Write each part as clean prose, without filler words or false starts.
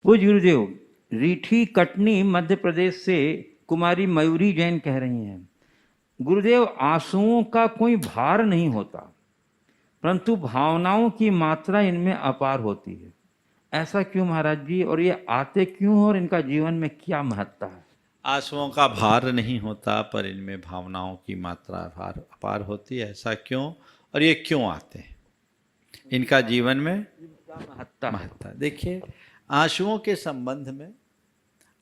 पूज्य गुरुदेव, रीठी कटनी मध्य प्रदेश से कुमारी मयूरी जैन कह रही हैं, गुरुदेव आंसुओं का कोई भार नहीं होता, परंतु भावनाओं की मात्रा इनमें अपार होती है। ऐसा क्यों महाराज जी, और ये आते क्यों और इनका जीवन में क्या महत्ता है? आंसुओं का भार नहीं होता, पर इनमें भावनाओं की मात्रा अपार होती है। ऐसा क्यों, और ये क्यों आते हैं, इनका जीवन में क्या महत्ता है? देखिए, आंसुओं के संबंध में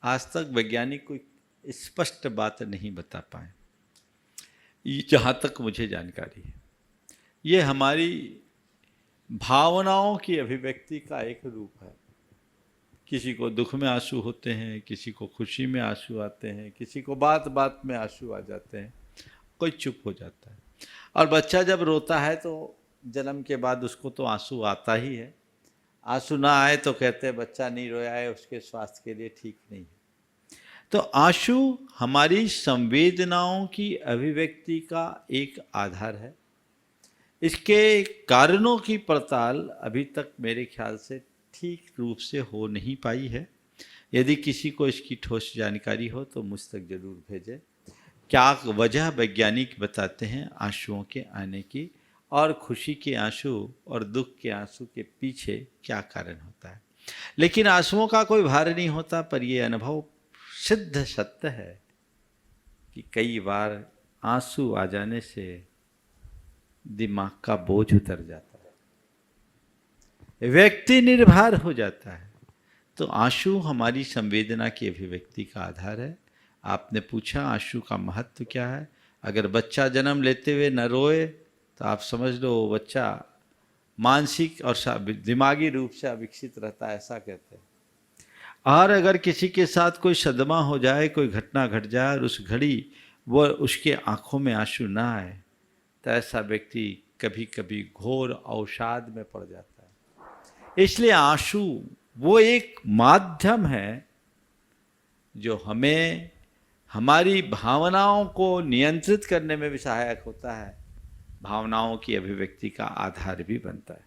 आज तक वैज्ञानिक कोई स्पष्ट बात नहीं बता पाए, जहाँ तक मुझे जानकारी है। ये हमारी भावनाओं की अभिव्यक्ति का एक रूप है। किसी को दुख में आंसू होते हैं, किसी को खुशी में आंसू आते हैं, किसी को बात बात में आंसू आ जाते हैं, कोई चुप हो जाता है। और बच्चा जब रोता है तो जन्म के बाद उसको तो आंसू आता ही है। आंसू ना आए तो कहते हैं बच्चा नहीं रोया है, उसके स्वास्थ्य के लिए ठीक नहीं है। तो आंसू हमारी संवेदनाओं की अभिव्यक्ति का एक आधार है। इसके कारणों की पड़ताल अभी तक मेरे ख्याल से ठीक रूप से हो नहीं पाई है। यदि किसी को इसकी ठोस जानकारी हो तो मुझ तक जरूर भेजें। क्या वजह वैज्ञानिक बताते हैं आंसुओं के आने की, और खुशी के आंसू और दुख के आंसू के पीछे क्या कारण होता है। लेकिन आंसुओं का कोई भार नहीं होता, पर यह अनुभव सिद्ध सत्य है कि कई बार आंसू आ जाने से दिमाग का बोझ उतर जाता है, व्यक्ति निर्भर हो जाता है। तो आंसू हमारी संवेदना की अभिव्यक्ति का आधार है। आपने पूछा आंसू का महत्व क्या है। अगर बच्चा जन्म लेते हुए न रोए तो आप समझ लो वो बच्चा मानसिक और दिमागी रूप से अविकसित रहता है, ऐसा कहते हैं। और अगर किसी के साथ कोई सदमा हो जाए, कोई घटना घट जाए और उस घड़ी वो उसके आंखों में आंसू ना आए, तो ऐसा व्यक्ति कभी कभी घोर अवसाद में पड़ जाता है। इसलिए आंसू वो एक माध्यम है जो हमें हमारी भावनाओं को नियंत्रित करने में भी सहायक होता है, भावनाओं की अभिव्यक्ति का आधार भी बनता है।